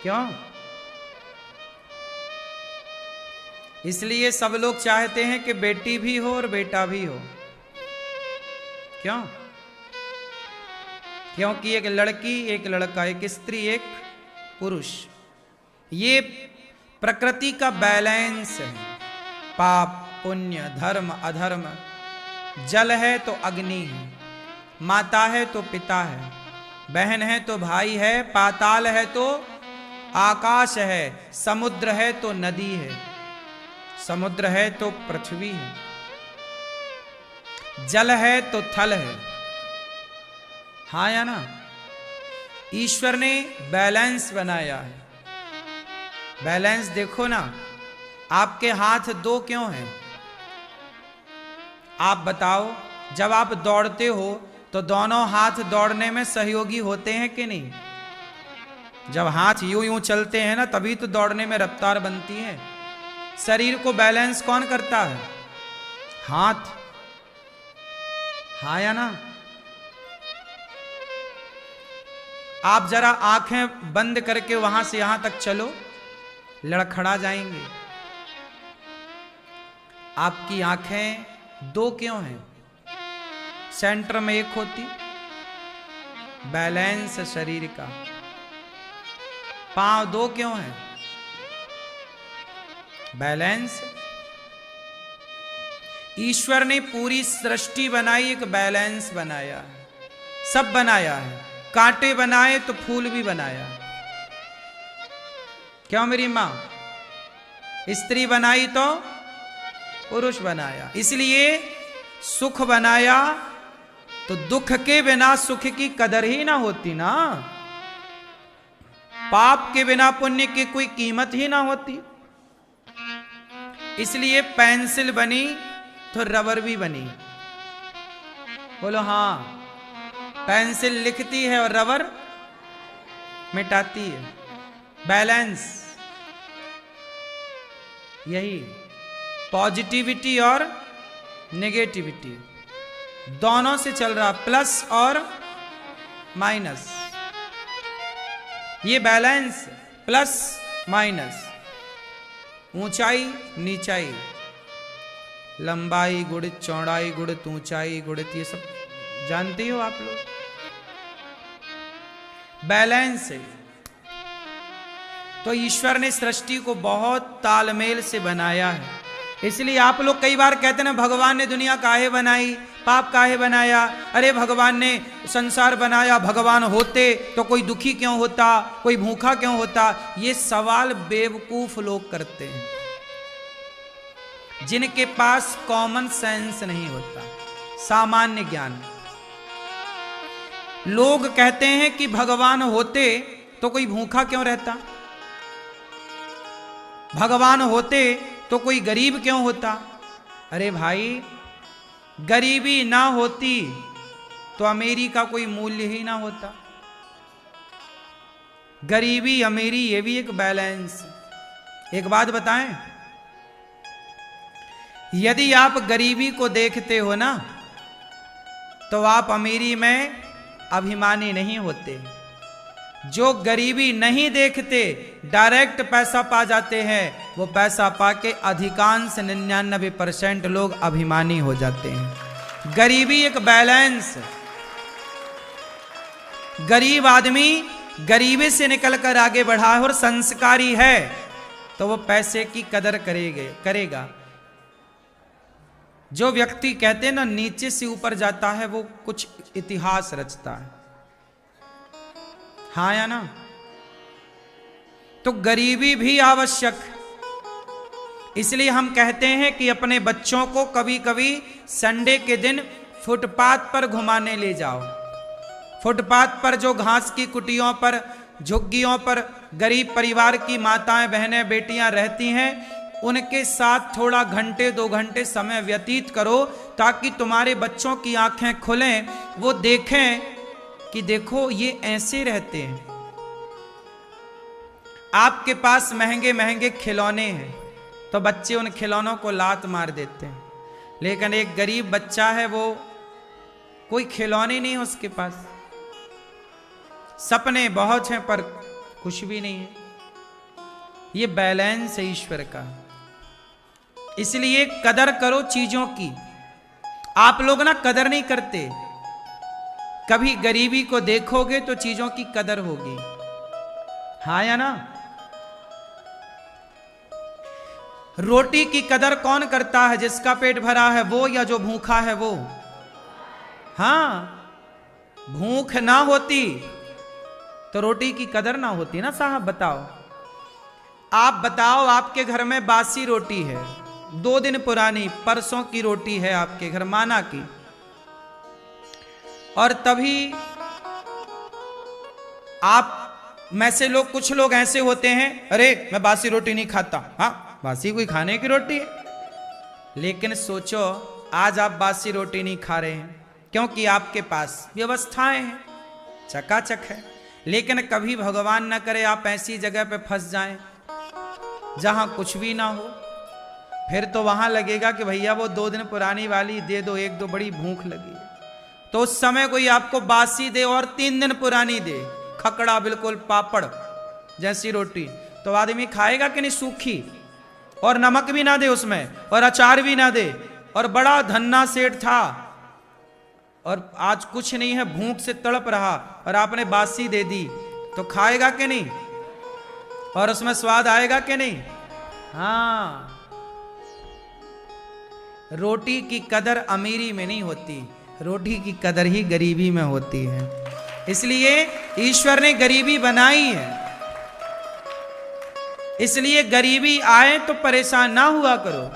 क्यों? इसलिए सब लोग चाहते हैं कि बेटी भी हो और बेटा भी हो। क्यों? क्योंकि एक लड़की, एक लड़का, एक स्त्री, एक पुरुष, ये प्रकृति का बैलेंस है। पाप पुण्य, धर्म अधर्म, जल है तो अग्नि है, माता है तो पिता है, बहन है तो भाई है, पाताल है तो आकाश है, समुद्र है तो नदी है, समुद्र है तो पृथ्वी है, जल है तो थल है। हाँ या ना? ईश्वर ने बैलेंस बनाया है। बैलेंस देखो ना, आपके हाथ दो क्यों हैं? आप बताओ, जब आप दौड़ते हो तो दोनों हाथ दौड़ने में सहयोगी होते हैं कि नहीं? जब हाथ यूं यूं चलते हैं ना, तभी तो दौड़ने में रफ्तार बनती है। शरीर को बैलेंस कौन करता है? हाथ। हाँ या ना? आप जरा आंखें बंद करके वहां से यहां तक चलो, लड़खड़ा जाएंगे। आपकी आंखें दो क्यों हैं? सेंटर में एक होती, बैलेंस शरीर का। पांव दो क्यों हैं? बैलेंस। ईश्वर ने पूरी सृष्टि बनाई, एक बैलेंस बनाया है, सब बनाया है। कांटे बनाए तो फूल भी बनाया। क्यों मेरी मां? स्त्री बनाई तो पुरुष बनाया। इसलिए सुख बनाया तो दुख के बिना सुख की कदर ही ना होती ना, पाप के बिना पुण्य की कोई कीमत ही ना होती। इसलिए पेंसिल बनी तो रबर भी बनी। बोलो हाँ, पेंसिल लिखती है और रबर मिटाती है। बैलेंस यही, पॉजिटिविटी और नेगेटिविटी दोनों से चल रहा, प्लस और माइनस। ये बैलेंस, प्लस माइनस, ऊंचाई नीचाई, लंबाई गुणित चौड़ाई गुणित ऊंचाई गुणित, ये सब जानते हो आप लोग। बैलेंस है। तो ईश्वर ने सृष्टि को बहुत तालमेल से बनाया है। इसलिए आप लोग कई बार कहते ना, भगवान ने दुनिया काहे बनाई, पाप काहे बनाया? अरे भगवान ने संसार बनाया, भगवान होते तो कोई दुखी क्यों होता, कोई भूखा क्यों होता? ये सवाल बेवकूफ लोग करते हैं, जिनके पास कॉमन सेंस नहीं होता, सामान्य ज्ञान। लोग कहते हैं कि भगवान होते तो कोई भूखा क्यों रहता, भगवान होते तो कोई गरीब क्यों होता? अरे भाई, गरीबी ना होती तो अमीरी का कोई मूल्य ही ना होता। गरीबी अमीरी ये भी एक बैलेंस। एक बात बताएं, यदि आप गरीबी को देखते हो ना, तो आप अमीरी में अभिमानी नहीं होते। जो गरीबी नहीं देखते, डायरेक्ट पैसा पा जाते हैं, वो पैसा पाके अधिकांश 99% लोग अभिमानी हो जाते हैं। गरीबी एक बैलेंस। गरीब आदमी गरीबी से निकलकर आगे बढ़ा है और संस्कारी है, तो वो पैसे की कदर करेगा। जो व्यक्ति कहते हैं ना नीचे से ऊपर जाता है, वो कुछ इतिहास रचता है। हाँ या ना? तो गरीबी भी आवश्यक। इसलिए हम कहते हैं कि अपने बच्चों को कभी कभी संडे के दिन फुटपाथ पर घुमाने ले जाओ। फुटपाथ पर जो घास की कुटियों पर, झुग्गियों पर गरीब परिवार की माताएं, बहनें, बेटियां रहती हैं, उनके साथ थोड़ा घंटे 2 घंटे समय व्यतीत करो, ताकि तुम्हारे बच्चों की आंखें खुलें, वो देखें कि देखो ये ऐसे रहते हैं। आपके पास महंगे महंगे खिलौने हैं तो बच्चे उन खिलौनों को लात मार देते हैं, लेकिन एक गरीब बच्चा है, वो कोई खिलौने नहीं उसके पास, सपने बहुत हैं पर कुछ भी नहीं है। ये बैलेंस है ईश्वर का। इसलिए कदर करो चीजों की। आप लोग ना कदर नहीं करते। कभी गरीबी को देखोगे तो चीजों की कदर होगी। हाँ या ना? रोटी की कदर कौन करता है? जिसका पेट भरा है वो, या जो भूखा है वो? हाँ, भूख ना होती तो रोटी की कदर ना होती ना साहब। बताओ, आप बताओ, आपके घर में बासी रोटी है, 2 दिन पुरानी, परसों की रोटी है आपके घर, माना की, और तभी आप में से लोग, कुछ लोग ऐसे होते हैं, अरे मैं बासी रोटी नहीं खाता। हाँ, बासी कोई खाने की रोटी है? लेकिन सोचो, आज आप बासी रोटी नहीं खा रहे हैं क्योंकि आपके पास व्यवस्थाएं हैं, चकाचक है। लेकिन कभी भगवान न करे आप ऐसी जगह पे फंस जाएं जहां कुछ भी ना हो, फिर तो वहां लगेगा कि भैया वो 2 दिन पुरानी वाली दे दो, 1-2 बड़ी भूख लगी है। तो उस समय कोई आपको बासी दे और 3 दिन पुरानी दे, खकड़ा बिल्कुल पापड़ जैसी रोटी, तो आदमी खाएगा कि नहीं? सूखी, और नमक भी ना दे उसमें, और अचार भी ना दे, और बड़ा धन्ना सेठ था और आज कुछ नहीं है, भूख से तड़प रहा, और आपने बासी दे दी, तो खाएगा कि नहीं? और उसमें स्वाद आएगा कि नहीं? हाँ, रोटी की कदर अमीरी में नहीं होती, रोटी की कदर ही गरीबी में होती है। इसलिए ईश्वर ने गरीबी बनाई है। इसलिए गरीबी आए तो परेशान ना हुआ करो।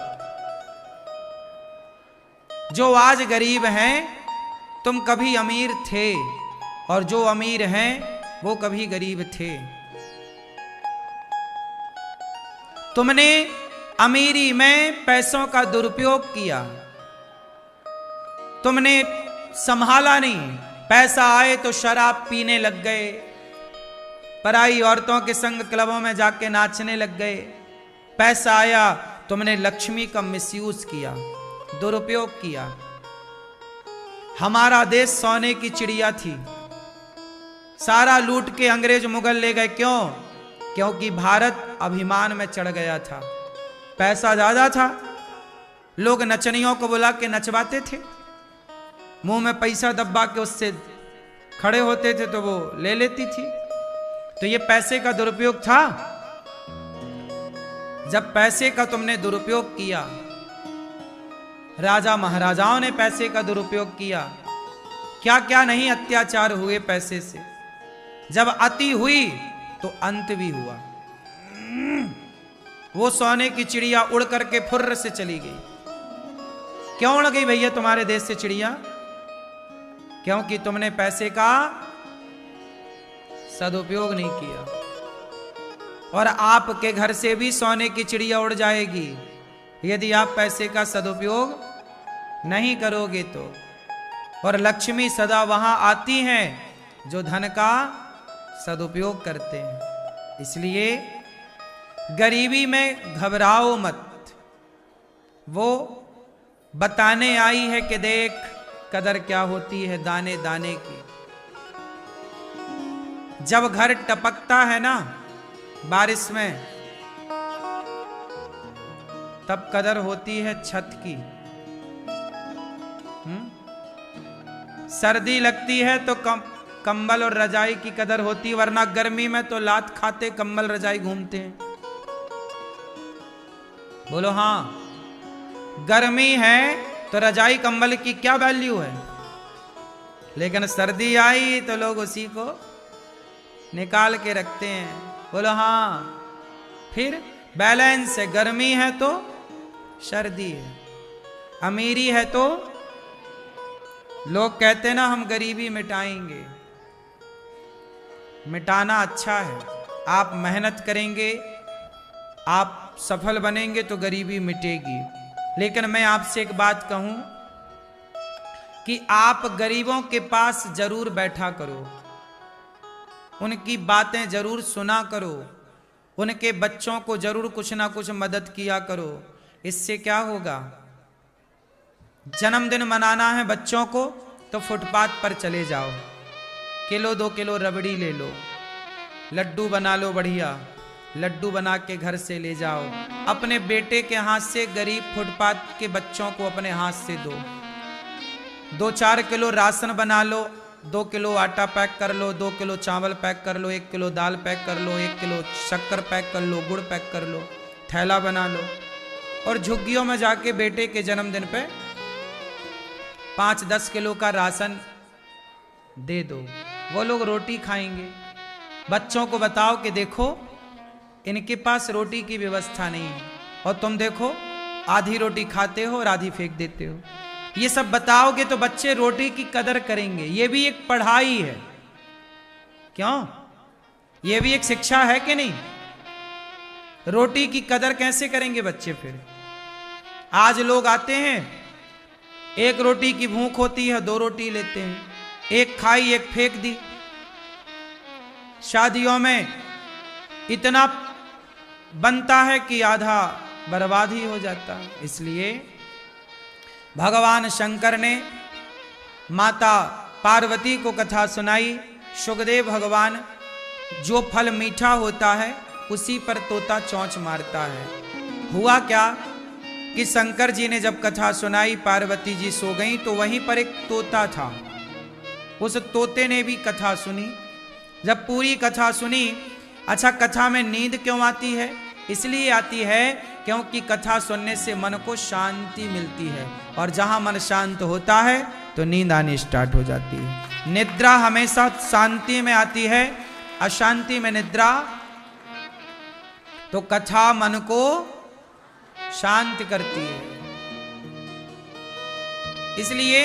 जो आज गरीब हैं, तुम कभी अमीर थे, और जो अमीर हैं वो कभी गरीब थे। तुमने अमीरी में पैसों का दुरुपयोग किया, तुमने संभाला नहीं। पैसा आए तो शराब पीने लग गए, पराई औरतों के संग क्लबों में जाके नाचने लग गए। पैसा आया, तुमने लक्ष्मी का मिसयूज किया, दुरुपयोग किया। हमारा देश सोने की चिड़िया थी, सारा लूट के अंग्रेज मुगल ले गए। क्यों? क्योंकि भारत अभिमान में चढ़ गया था, पैसा ज्यादा था। लोग नचनियों को बुला के नचवाते थे, मुंह में पैसा दबा के उससे खड़े होते थे तो वो ले लेती थी। तो ये पैसे का दुरुपयोग था। जब पैसे का तुमने दुरुपयोग किया, राजा महाराजाओं ने पैसे का दुरुपयोग किया, क्या क्या नहीं अत्याचार हुए पैसे से। जब अति हुई तो अंत भी हुआ। वो सोने की चिड़िया उड़ करके फुर्र से चली गई। क्यों उड़ गई भैया तुम्हारे देश से चिड़िया? क्योंकि तुमने पैसे का सदुपयोग नहीं किया। और आपके घर से भी सोने की चिड़िया उड़ जाएगी यदि आप पैसे का सदुपयोग नहीं करोगे तो। और लक्ष्मी सदा वहां आती हैं जो धन का सदुपयोग करते हैं। इसलिए गरीबी में घबराओ मत। वो बताने आई है कि देख कदर क्या होती है दाने दाने की। जब घर टपकता है ना बारिश में, तब कदर होती है छत की। सर्दी लगती है तो कंबल और रजाई की कदर होती है, वरना गर्मी में तो लात खाते कंबल रजाई घूमते हैं। बोलो हाँ, गर्मी है तो रजाई कंबल की क्या वैल्यू है, लेकिन सर्दी आई तो लोग उसी को निकाल के रखते हैं। बोलो हाँ, फिर बैलेंस है। गर्मी है तो सर्दी है, अमीरी है तो लोग कहते हैं ना हम गरीबी मिटाएंगे। मिटाना अच्छा है, आप मेहनत करेंगे, आप सफल बनेंगे तो गरीबी मिटेगी। लेकिन मैं आपसे एक बात कहूं कि आप गरीबों के पास जरूर बैठा करो, उनकी बातें जरूर सुना करो, उनके बच्चों को जरूर कुछ ना कुछ मदद किया करो। इससे क्या होगा? जन्मदिन मनाना है बच्चों को तो फुटपाथ पर चले जाओ, 1-2 किलो रबड़ी ले लो, लड्डू बना लो बढ़िया, लड्डू बना के घर से ले जाओ, अपने बेटे के हाथ से गरीब फुटपाथ के बच्चों को अपने हाथ से दो। 2-4 किलो राशन बना लो, 2 किलो आटा पैक कर लो, 2 किलो चावल पैक कर लो, 1 किलो दाल पैक कर लो, 1 किलो शक्कर पैक कर लो, गुड़ पैक कर लो, थैला बना लो और झुग्गियों में जाके बेटे के जन्मदिन पे 5-10 किलो का राशन दे दो। वो लोग रोटी खाएंगे। बच्चों को बताओ कि देखो इनके पास रोटी की व्यवस्था नहीं है और तुम देखो आधी रोटी खाते हो और आधी फेंक देते हो। ये सब बताओगे तो बच्चे रोटी की कदर करेंगे। ये भी एक पढ़ाई है, क्यों? ये भी एक शिक्षा है कि नहीं? रोटी की कदर कैसे करेंगे बच्चे फिर? आज लोग आते हैं, एक रोटी की भूख होती है, 2 रोटी लेते हैं, एक खाई एक फेंक दी। शादियों में इतना बनता है कि आधा बर्बाद ही हो जाता है। इसलिए भगवान शंकर ने माता पार्वती को कथा सुनाई। सुखदेव भगवान, जो फल मीठा होता है उसी पर तोता चोंच मारता है। हुआ क्या कि शंकर जी ने जब कथा सुनाई, पार्वती जी सो गई, तो वहीं पर एक तोता था। उस तोते ने भी कथा सुनी। जब पूरी कथा सुनी, अच्छा कथा में नींद क्यों आती है? इसलिए आती है क्योंकि कथा सुनने से मन को शांति मिलती है और जहां मन शांत होता है तो नींद आनी स्टार्ट हो जाती है। निद्रा हमेशा शांति में आती है, अशांति में निद्रा। तो कथा मन को शांत करती है। इसलिए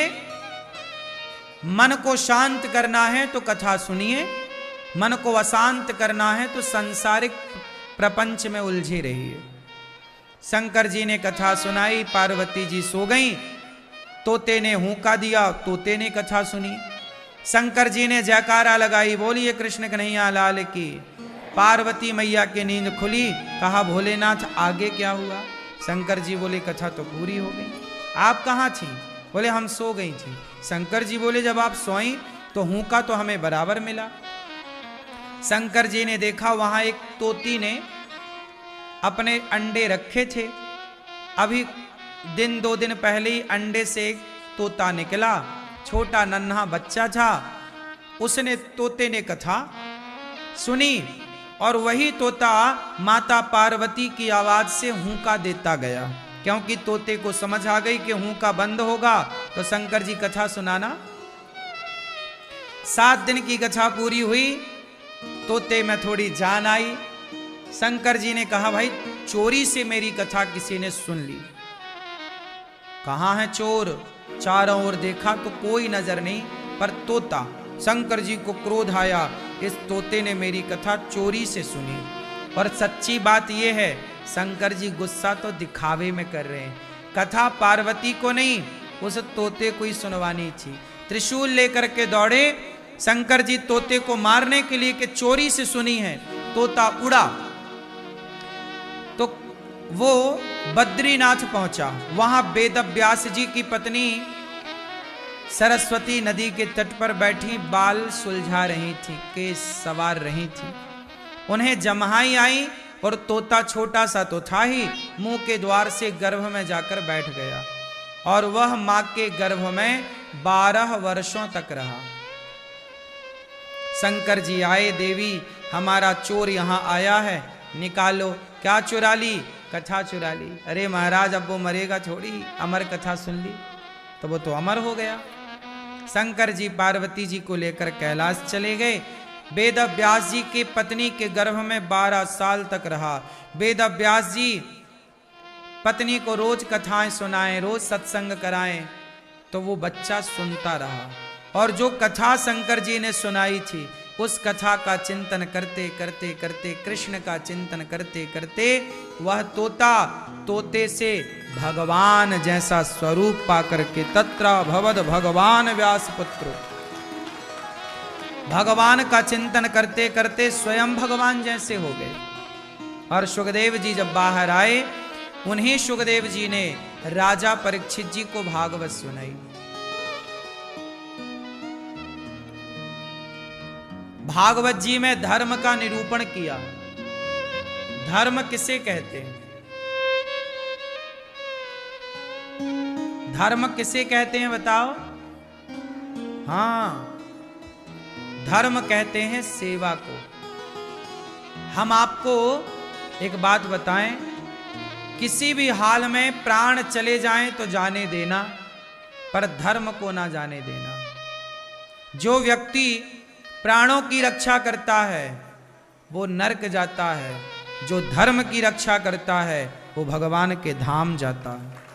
मन को शांत करना है तो कथा सुनिए, मन को अशांत करना है तो सांसारिक प्रपंच में उलझे रहिए। शंकर जी ने कथा सुनाई, पार्वती जी सो गईं, तोते ने हुंका दिया, तोते ने कथा सुनी। शंकर जी ने जयकारा लगाई, बोलिए कृष्ण कन्हैया लाल की। पार्वती मैया की नींद खुली, कहा भोलेनाथ आगे क्या हुआ? शंकर जी बोले कथा तो पूरी हो गई, आप कहाँ थी? बोले हम सो गई थी। शंकर जी बोले जब आप सोई तो हुंका तो हमें बराबर मिला। शंकर जी ने देखा वहां एक तोती ने अपने अंडे रखे थे। अभी 2 दिन पहले ही अंडे से एक तोता निकला, छोटा नन्हा बच्चा था। उसने तोते ने कथा सुनी और वही तोता माता पार्वती की आवाज से हुंका देता गया, क्योंकि तोते को समझ आ गई कि हुंका बंद होगा तो शंकर जी कथा सुनाना। 7 दिन की कथा पूरी हुई, तोते में थोड़ी जान आई। शंकर जी ने कहा भाई चोरी से मेरी कथा किसी ने सुन ली। कहां है चोर? चारों ओर देखा तो कोई नजर नहीं, पर तोता। शंकर जी को क्रोध आया, इस तोते ने मेरी कथा चोरी से सुनी। और सच्ची बात यह है, शंकर जी गुस्सा तो दिखावे में कर रहे हैं, कथा पार्वती को नहीं उस तोते को ही सुनवानी थी। त्रिशूल लेकर के दौड़े शंकर जी तोते को मारने के लिए कि चोरी से सुनी है। तोता उड़ा तो वो बद्रीनाथ पहुंचा। वहां वेद व्यास जी की पत्नी सरस्वती नदी के तट पर बैठी बाल सुलझा रही थी, केस सवार रही थी। उन्हें जम्हाई आई और तोता छोटा सा तो था ही, मुंह के द्वार से गर्भ में जाकर बैठ गया और वह मां के गर्भ में 12 वर्षों तक रहा। शंकर जी आए, देवी हमारा चोर यहां आया है, निकालो। क्या चुरा ली? कथा चुरा ली। अरे महाराज अब वो मरेगा थोड़ी, अमर कथा सुन ली तो वो तो अमर हो गया। शंकर जी पार्वती जी को लेकर कैलाश चले गए। वेद व्यास जी की पत्नी के गर्भ में 12 साल तक रहा। वेद व्यास जी पत्नी को रोज कथाएं सुनाएं, रोज सत्संग कराएं, तो वो बच्चा सुनता रहा। और जो कथा शंकर जी ने सुनाई थी उस कथा का चिंतन करते करते करते, कृष्ण का चिंतन करते करते वह तोता तोते से भगवान जैसा स्वरूप पाकर के तत्र भवद भगवान व्यास पुत्र, भगवान का चिंतन करते करते स्वयं भगवान जैसे हो गए। और सुखदेव जी जब बाहर आए, उन्हीं सुखदेव जी ने राजा परीक्षित जी को भागवत सुनाई। भागवत जी में धर्म का निरूपण किया। धर्म किसे कहते हैं? धर्म किसे कहते हैं बताओ? हाँ, धर्म कहते हैं सेवा को। हम आपको एक बात बताएं, किसी भी हाल में प्राण चले जाएं तो जाने देना, पर धर्म को ना जाने देना। जो व्यक्ति प्राणों की रक्षा करता है वो नरक जाता है, जो धर्म की रक्षा करता है वो भगवान के धाम जाता है।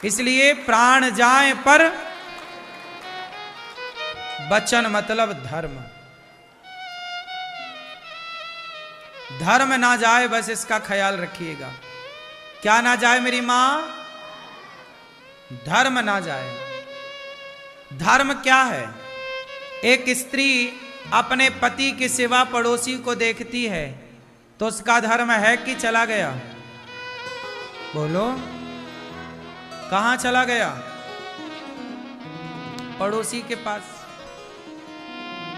इसलिए प्राण जाए पर वचन मतलब धर्म, धर्म ना जाए, बस इसका ख्याल रखिएगा। क्या ना जाए मेरी मां? धर्म ना जाए। धर्म क्या है? एक स्त्री अपने पति के सिवा पड़ोसी को देखती है तो उसका धर्म है कि चला गया? बोलो, कहां चला गया? पड़ोसी के पास।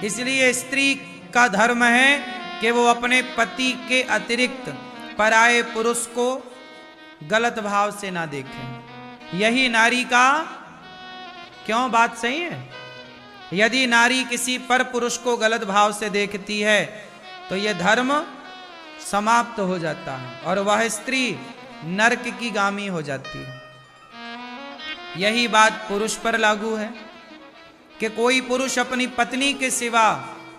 इसलिए स्त्री का धर्म है कि वो अपने पति के अतिरिक्त पराये पुरुष को गलत भाव से ना देखें। यही नारी का, क्यों बात सही है? यदि नारी किसी पर पुरुष को गलत भाव से देखती है तो यह धर्म समाप्त हो जाता है और वह स्त्री नरक की गामी हो जाती है। यही बात पुरुष पर लागू है कि कोई पुरुष अपनी पत्नी के सिवा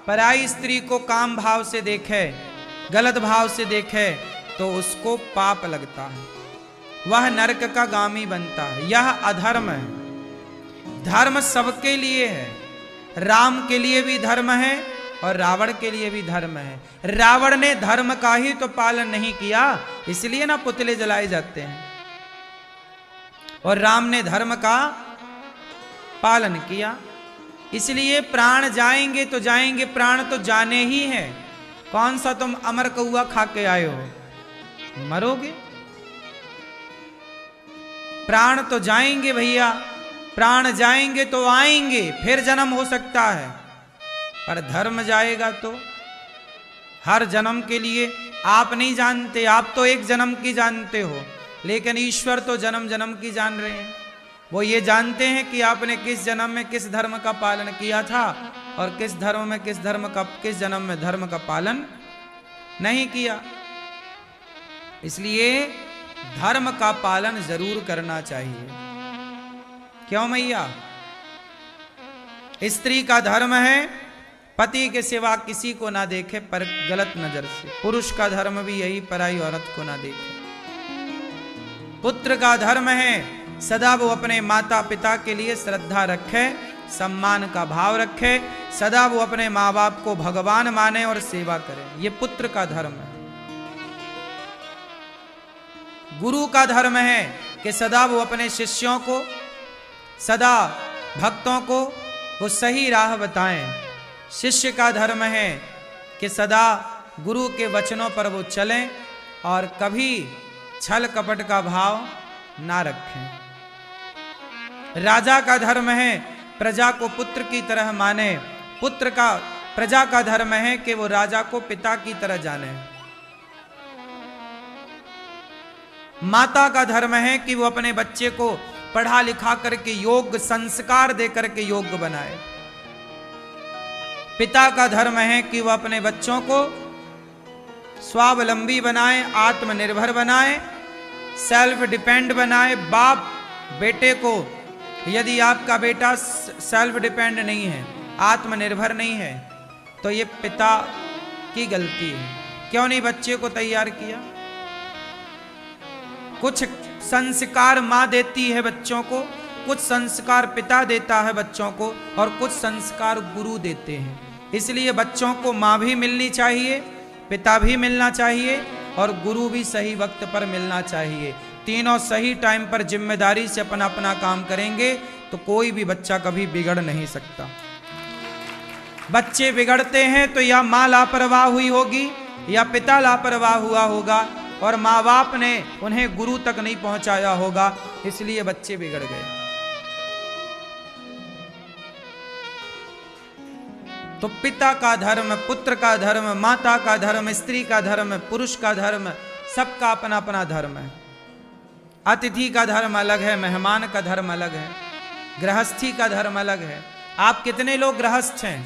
पराई स्त्री को काम भाव से देखे, गलत भाव से देखे तो उसको पाप लगता है, वह नरक का गामी बनता है। यह अधर्म है। धर्म सबके लिए है। राम के लिए भी धर्म है और रावण के लिए भी धर्म है। रावण ने धर्म का ही तो पालन नहीं किया, इसलिए ना पुतले जलाए जाते हैं, और राम ने धर्म का पालन किया। इसलिए प्राण जाएंगे तो जाएंगे, प्राण तो जाने ही है। कौन सा तुम अमर कौआ खा के आए हो, मरोगे। प्राण तो जाएंगे भैया, प्राण जाएंगे तो आएंगे, फिर जन्म हो सकता है, पर धर्म जाएगा तो हर जन्म के लिए। आप नहीं जानते, आप तो एक जन्म की जानते हो, लेकिन ईश्वर तो जन्म जन्म की जान रहे हैं। वो ये जानते हैं कि आपने किस जन्म में किस धर्म का पालन किया था और किस धर्म में किस जन्म में धर्म का पालन नहीं किया। इसलिए धर्म का पालन जरूर करना चाहिए। क्यों मैया? स्त्री का धर्म है पति के सिवा किसी को ना देखे पर गलत नजर से। पुरुष का धर्म भी यही, पराई औरत को ना देखे। पुत्र का धर्म है सदा वो अपने माता पिता के लिए श्रद्धा रखे, सम्मान का भाव रखे, सदा वो अपने माँ बाप को भगवान माने और सेवा करे। ये पुत्र का धर्म है। गुरु का धर्म है कि सदा वो अपने शिष्यों को, सदा भक्तों को वो सही राह बताएं। शिष्य का धर्म है कि सदा गुरु के वचनों पर वो चलें और कभी छल कपट का भाव ना रखें। राजा का धर्म है प्रजा को पुत्र की तरह माने। प्रजा का धर्म है कि वो राजा को पिता की तरह जाने। माता का धर्म है कि वो अपने बच्चे को पढ़ा लिखा करके योग्य संस्कार दे करके योग्य बनाए। पिता का धर्म है कि वह अपने बच्चों को स्वावलंबी बनाए, आत्मनिर्भर बनाए, सेल्फ डिपेंड बनाए। बाप बेटे को, यदि आपका बेटा सेल्फ डिपेंड नहीं है, आत्मनिर्भर नहीं है, तो ये पिता की गलती है। क्यों नहीं बच्चे को तैयार किया? कुछ संस्कार माँ देती है बच्चों को, कुछ संस्कार पिता देता है बच्चों को, और कुछ संस्कार गुरु देते हैं। इसलिए बच्चों को माँ भी मिलनी चाहिए, पिता भी मिलना चाहिए और गुरु भी सही वक्त पर मिलना चाहिए। तीनों सही टाइम पर जिम्मेदारी से अपना अपना काम करेंगे तो कोई भी बच्चा कभी बिगड़ नहीं सकता। बच्चे बिगड़ते हैं तो या माँ लापरवाह हुई होगी या पिता लापरवाह हुआ होगा और माँ बाप ने उन्हें गुरु तक नहीं पहुंचाया होगा, इसलिए बच्चे बिगड़ गए। तो पिता का धर्म, पुत्र का धर्म, माता का धर्म, स्त्री का धर्म, पुरुष का धर्म, सबका अपना अपना धर्म है। अतिथि का धर्म अलग है, मेहमान का धर्म अलग है, गृहस्थी का धर्म अलग है। आप कितने लोग गृहस्थ हैं?